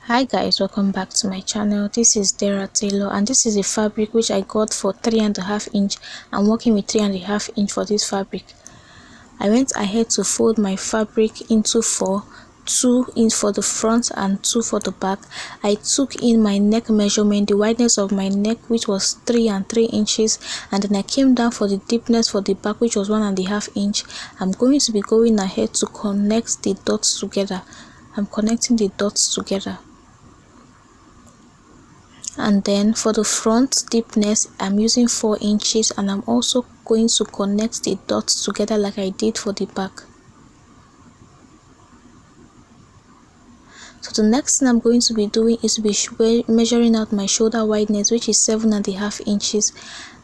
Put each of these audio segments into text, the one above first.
Hi guys, welcome back to my channel. This is Dara Taylor and this is a fabric which I got for 3.5 inch. I'm working with 3.5 inch for this fabric. I went ahead to fold my fabric into 4, 2 in for the front and 2 for the back. I took in my neck measurement, the wideness of my neck, which was 3 and 3 inches, and then I came down for the deepness for the back, which was 1.5 inch. I'm going to be going ahead to connect the dots together. I'm connecting the dots together. And then for the front deepness, I'm using 4 inches, and I'm also going to connect the dots together like I did for the back. So the next thing I'm going to be doing is to be measuring out my shoulder wideness, which is 7.5 inches,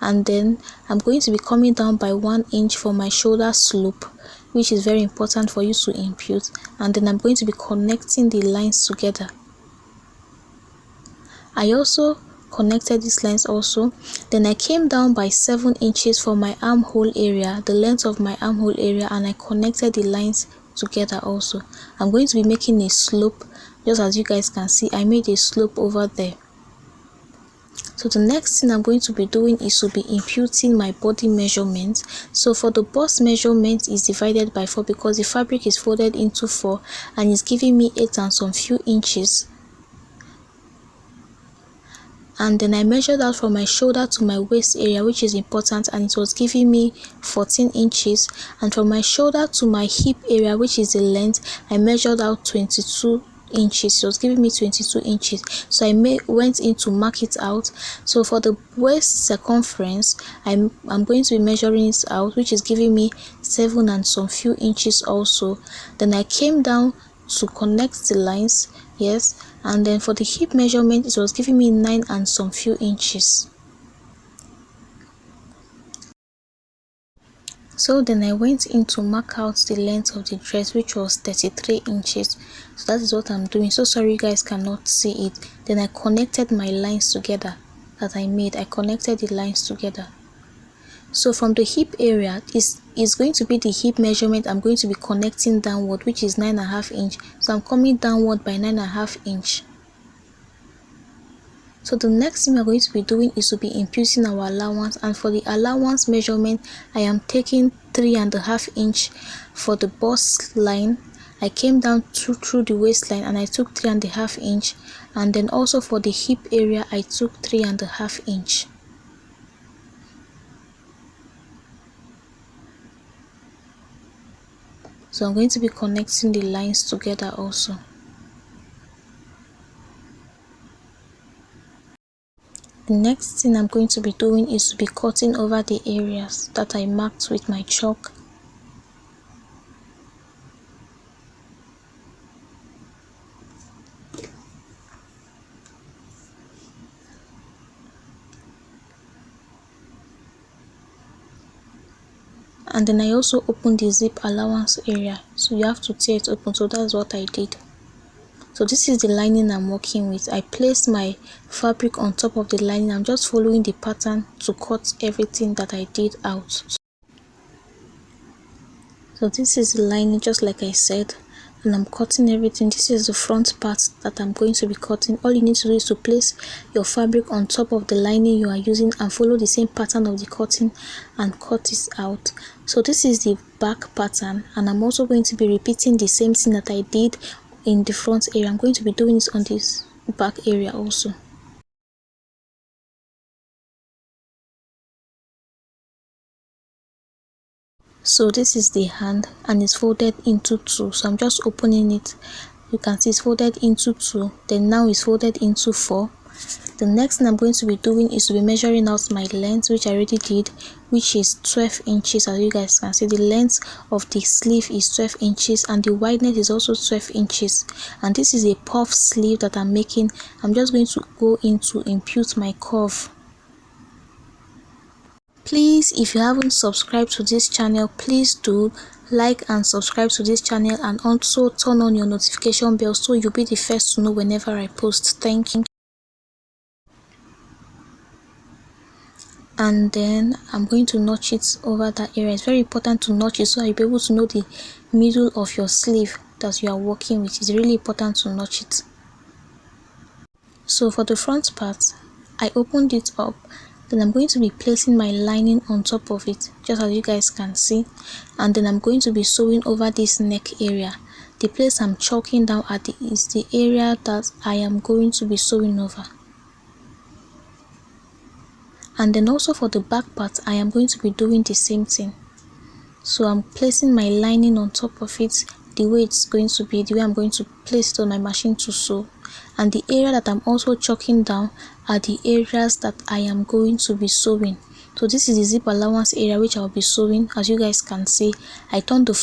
and then I'm going to be coming down by 1 inch for my shoulder slope, which is very important for you to impute, and then I'm going to be connecting the lines together. I also connected these lines also. Then I came down by 7 inches for my armhole area, the length of my armhole area, and I connected the lines together also. I'm going to be making a slope, just as you guys can see. I made a slope over there. So the next thing I'm going to be doing is to be imputing my body measurement. So for the bust measurement is divided by 4 because the fabric is folded into 4 and it's giving me 8 and some few inches. And then I measured out from my shoulder to my waist area, which is important, and it was giving me 14 inches. And from my shoulder to my hip area, which is the length, I measured out 22 inches. It was giving me 22 inches. So I went in to mark it out. So for the waist circumference, I'm going to be measuring it out, which is giving me 7 and some few inches also. Then I came down to connect the lines, yes, and then for the hip measurement it was giving me 9 and some few inches. So then I went in to mark out the length of the dress, which was 33 inches. So that is what I'm doing. So sorry you guys cannot see it. Then I connected my lines together that I made. I connected the lines together. So from the hip area is going to be the hip measurement I'm going to be connecting downward, which is 9.5 inch. So I'm coming downward by 9.5 inch. So the next thing we're going to be doing is to be imputing our allowance, and for the allowance measurement I am taking 3.5 inch for the bust line. I came down through the waistline and I took 3.5 inch, and then also for the hip area I took 3.5 inch. So I'm going to be connecting the lines together also. The next thing I'm going to be doing is to be cutting over the areas that I marked with my chalk. And then I also opened the zip allowance area, so you have to tear it open. So that's what I did. So this is the lining I'm working with. I placed my fabric on top of the lining. I'm just following the pattern to cut everything that I did out. So this is the lining, just like I said, and I'm cutting everything. This is the front part that I'm going to be cutting. All you need to do is to place your fabric on top of the lining you are using and follow the same pattern of the cutting and cut this out. So this is the back pattern, and I'm also going to be repeating the same thing that I did in the front area. I'm going to be doing this on this back area also. So this is the hand and it's folded into 2. So I'm just opening it. You can see it's folded into 2. Then now it's folded into 4. The next thing I'm going to be doing is to be measuring out my length, which I already did, which is 12 inches. As you guys can see, the length of the sleeve is 12 inches and the wideness is also 12 inches. And this is a puff sleeve that I'm making. I'm just going to go in to impute my curve. Please, if you haven't subscribed to this channel, please do like and subscribe to this channel, and also turn on your notification bell so you'll be the first to know whenever I post. Thank you. And then I'm going to notch it over that area. It's very important to notch it so you'll be able to know the middle of your sleeve that you are working with. It's really important to notch it. So for the front part, I opened it up, then I'm going to be placing my lining on top of it, just as you guys can see, and then I'm going to be sewing over this neck area. The place I'm chalking down at is the area that I am going to be sewing over. And then also for the back part, I am going to be doing the same thing. So I'm placing my lining on top of it the way it's going to be, the way I'm going to place it on my machine to sew. And the area that I'm also chalking down are the areas that I am going to be sewing. So this is the zip allowance area which I'll be sewing. As you guys can see, I've turned the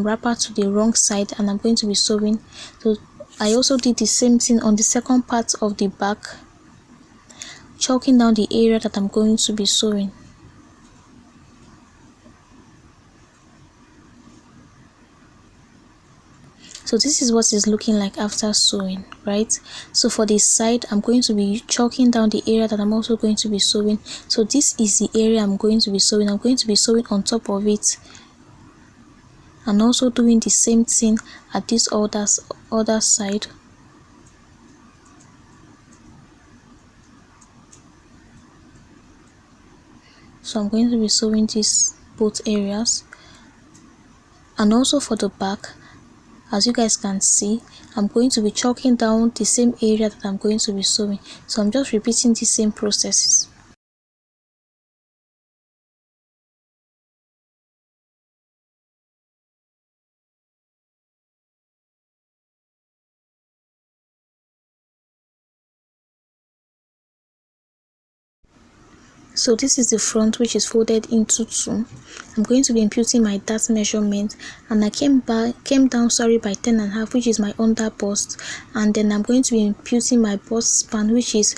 wrapper to the wrong side and I'm going to be sewing. So I also did the same thing on the second part of the back, chalking down the area that I'm going to be sewing. So this is what it's looking like after sewing, right? So for this side, I'm going to be chalking down the area that I'm also going to be sewing. So this is the area I'm going to be sewing. I'm going to be sewing on top of it, and also doing the same thing at this other side. So I'm going to be sewing these both areas, and also for the back, as you guys can see, I'm going to be chalking down the same area that I'm going to be sewing. So I'm just repeating the same processes. So this is the front, which is folded into two. I'm going to be imputing my dart measurement, and I came down by 10.5, which is my under bust, and then I'm going to be imputing my bust span, which is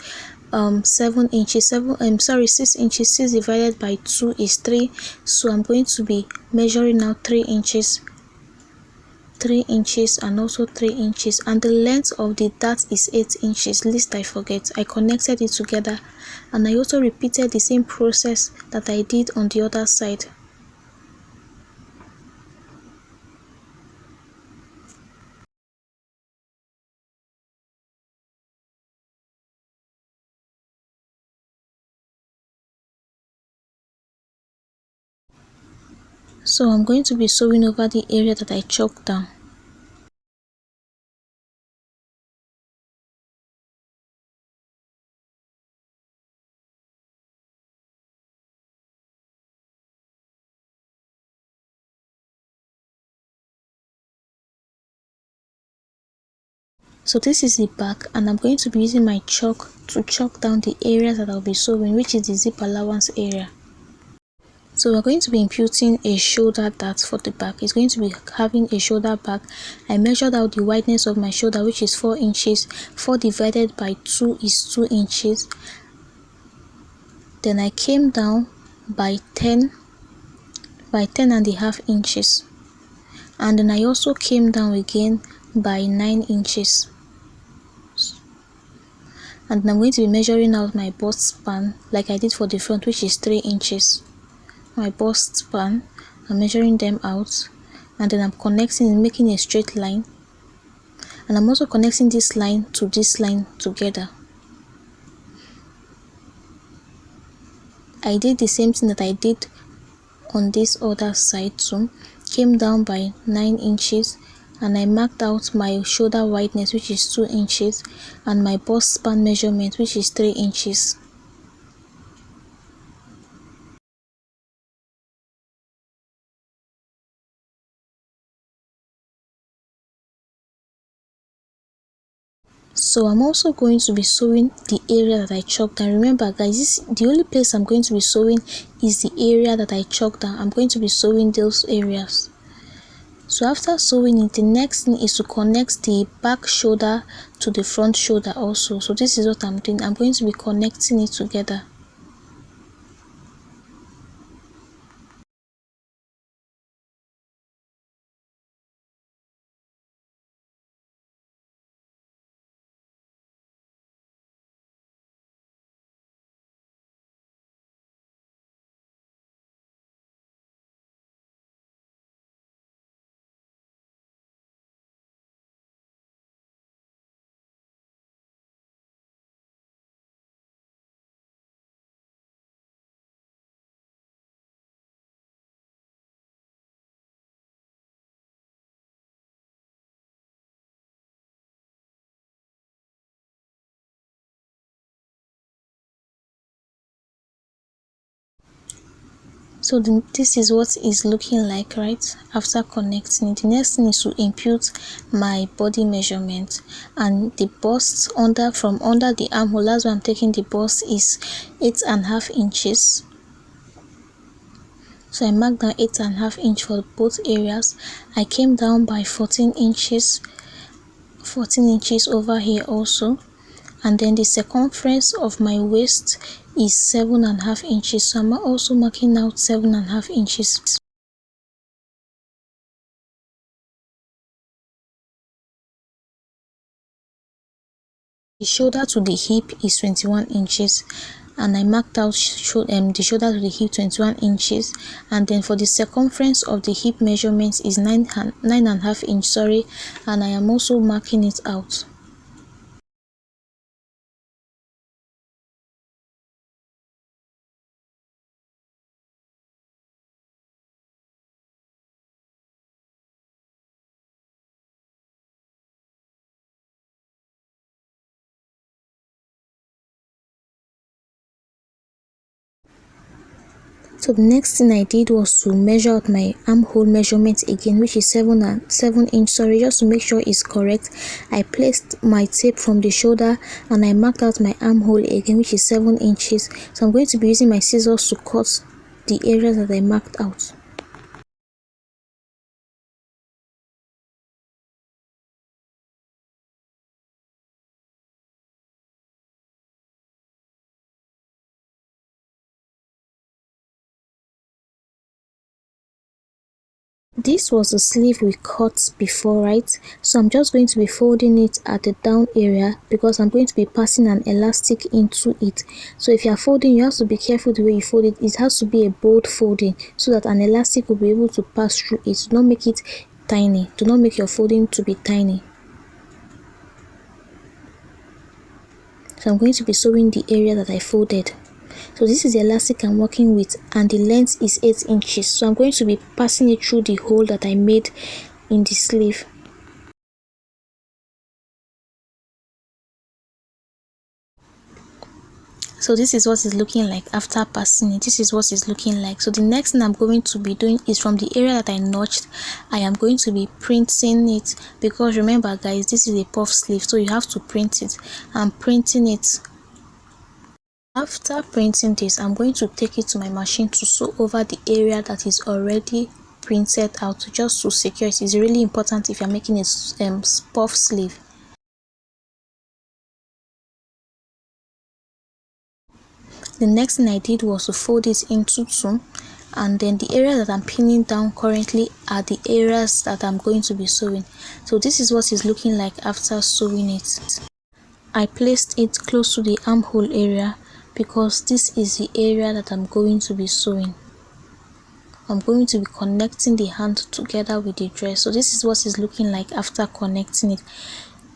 7 inches. 6 inches. 6 divided by 2 is 3. So I'm going to be measuring out 3 inches, 3 inches, and also 3 inches, and the length of the dart is 8 inches. Lest I forget, I connected it together, and I also repeated the same process that I did on the other side. So I'm going to be sewing over the area that I chalked down. So this is the back, and I'm going to be using my chalk to chalk down the areas that I'll be sewing, which is the zip allowance area. So we're going to be imputing a shoulder dart for the back. It's going to be having a shoulder back. I measured out the wideness of my shoulder, which is 4 inches. 4 divided by 2 is 2 inches. Then I came down by 10.5 inches. And then I also came down again by 9 inches. And then I'm going to be measuring out my bust span like I did for the front, which is 3 inches. My bust span, I'm measuring them out, and then I'm connecting and making a straight line, and I'm also connecting this line to this line together. I did the same thing that I did on this other side too. Came down by 9 inches, and I marked out my shoulder wideness, which is 2 inches, and my bust span measurement, which is 3 inches. So I'm also going to be sewing the area that I chalked down. Remember guys, the only place I'm going to be sewing is the area that I chalked down. I'm going to be sewing those areas. So after sewing it, the next thing is to connect the back shoulder to the front shoulder also. So this is what I'm doing. I'm going to be connecting it together. So this is what is looking like right after connecting it. The next thing is to impute my body measurement, and the bust from under the armhole, that's why I'm taking the bust, is 8.5 inches. So I marked down 8.5 inch for both areas. I came down by 14 inches over here also, and then the circumference of my waist is 7.5 inches, so I'm also marking out 7.5 inches. The shoulder to the hip is 21 inches, and I marked out the shoulder to the hip 21 inches, and then for the circumference of the hip measurements is 9.5 inch, sorry, and I am also marking it out. So the next thing I did was to measure out my armhole measurement again, which is 7 inch, sorry, just to make sure it's correct. I placed my tape from the shoulder and I marked out my armhole again, which is 7 inches. So I'm going to be using my scissors to cut the areas that I marked out. This was the sleeve we cut before, right? So I'm just going to be folding it at the down area because I'm going to be passing an elastic into it. So if you are folding, you have to be careful the way you fold it. It has to be a bold folding so that an elastic will be able to pass through it. Do not make it tiny. Do not make your folding to be tiny. So I'm going to be sewing the area that I folded. So this is the elastic I'm working with, and the length is 8 inches. So I'm going to be passing it through the hole that I made in the sleeve. So this is what it's looking like after passing it. This is what it's looking like. So the next thing I'm going to be doing is from the area that I notched, I am going to be printing it, because remember guys, this is a puff sleeve, so you have to print it. I'm printing it. After printing this, I'm going to take it to my machine to sew over the area that is already printed out, just to secure it. It's really important if you're making a puff sleeve. The next thing I did was to fold it into two, and then the area that I'm pinning down currently are the areas that I'm going to be sewing. So this is what it's looking like after sewing it. I placed it close to the armhole area because this is the area that I'm going to be sewing. I'm going to be connecting the hand together with the dress. So this is what it's looking like after connecting it.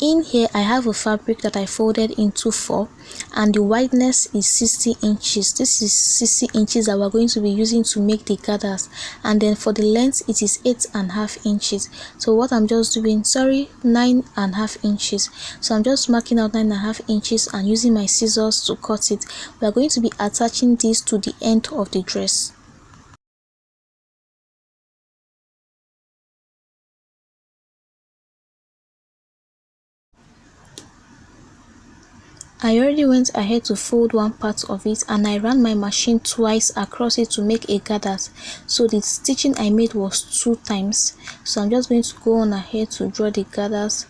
In here I have a fabric that I folded into 4, and the wideness is 60 inches. This is 60 inches that we're going to be using to make the gathers, and then for the length it is 8.5 inches. So what I'm just doing, 9.5 inches. So I'm just marking out 9.5 inches and using my scissors to cut it. We are going to be attaching this to the end of the dress. I already went ahead to fold one part of it, and I ran my machine twice across it to make a gathers. So the stitching I made was 2 times. So I'm just going to go on ahead to draw the gathers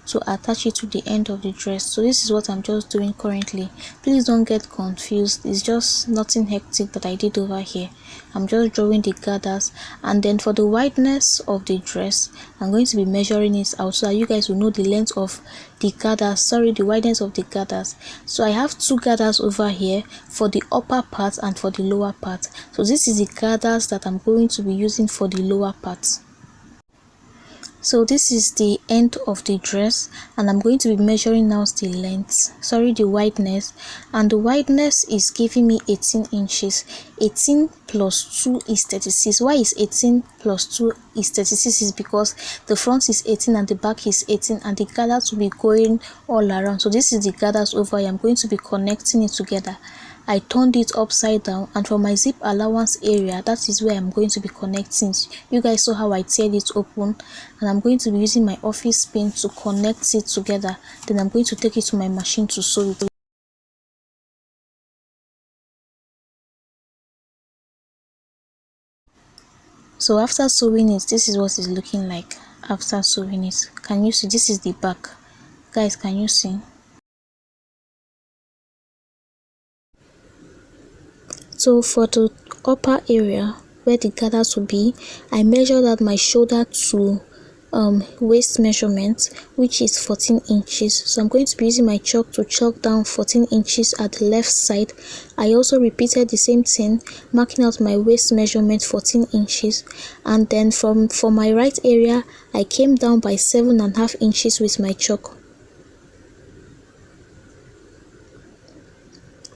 to attach it to the end of the dress. So this is what I'm just doing currently. Please don't get confused. It's just nothing hectic that I did over here. I'm just drawing the gathers, and then for the wideness of the dress, I'm going to be measuring it out so that you guys will know the length of the gathers, the wideness of the gathers. So I have 2 gathers over here for the upper part and for the lower part. So this is the gathers that I'm going to be using for the lower part. So this is the end of the dress, and I'm going to be measuring now the length, the wideness, and the wideness is giving me 18 inches. 18 plus 2 is 36. Why is 18 plus 2 is 36? Is because the front is 18 and the back is 18, and the gathers will be going all around. So this is the gathers over here. I'm going to be connecting it together. I turned it upside down, and for my zip allowance area, that is where I'm going to be connecting. You guys saw how I teared it open, and I'm going to be using my office pin to connect it together. Then I'm going to take it to my machine to sew it. So after sewing it, this is what it's looking like after sewing it. Can you see? This is the back. Guys, can you see? So for the upper area where the gathers will be, I measured out my shoulder to waist measurement, which is 14 inches. So I'm going to be using my chalk to chalk down 14 inches at the left side. I also repeated the same thing, marking out my waist measurement 14 inches, and then for my right area, I came down by 7.5 inches with my chalk.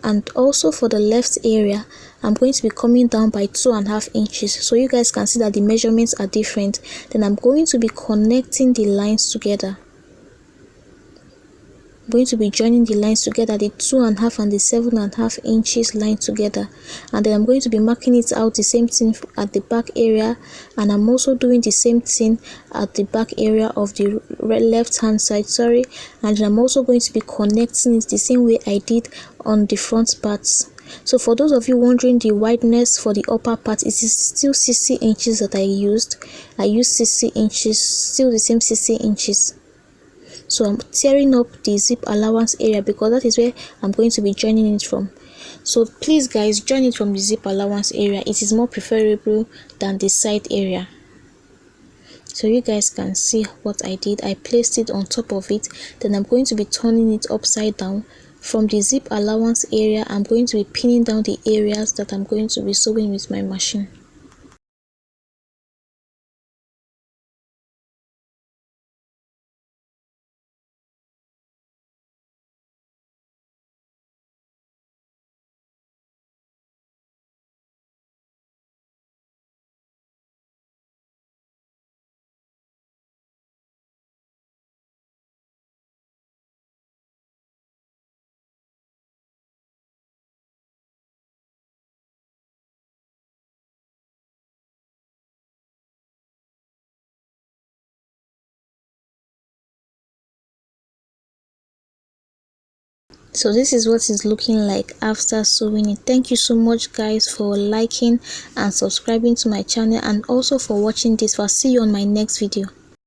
And also for the left area, I'm going to be coming down by 2.5 inches, so you guys can see that the measurements are different. Then I'm going to be connecting the lines together. I'm going to be joining the lines together, the 2.5 and the 7.5 inches line together, and then I'm going to be marking it out the same thing at the back area, and I'm also doing the same thing at the back area of the left hand side, and I'm also going to be connecting it the same way I did on the front parts. So for those of you wondering the wideness for the upper part, it is still 60 inches that I used 60 inches, still the same 60 inches. So I'm tearing up the zip allowance area because that is where I'm going to be joining it from. So please guys, join it from the zip allowance area. It is more preferable than the side area. So you guys can see what I did. I placed it on top of it, then I'm going to be turning it upside down. From the zip allowance area, I'm going to be pinning down the areas that I'm going to be sewing with my machine. So this is what it's looking like after sewing it. Thank you so much guys for liking and subscribing to my channel, and also for watching this. I'll see you on my next video.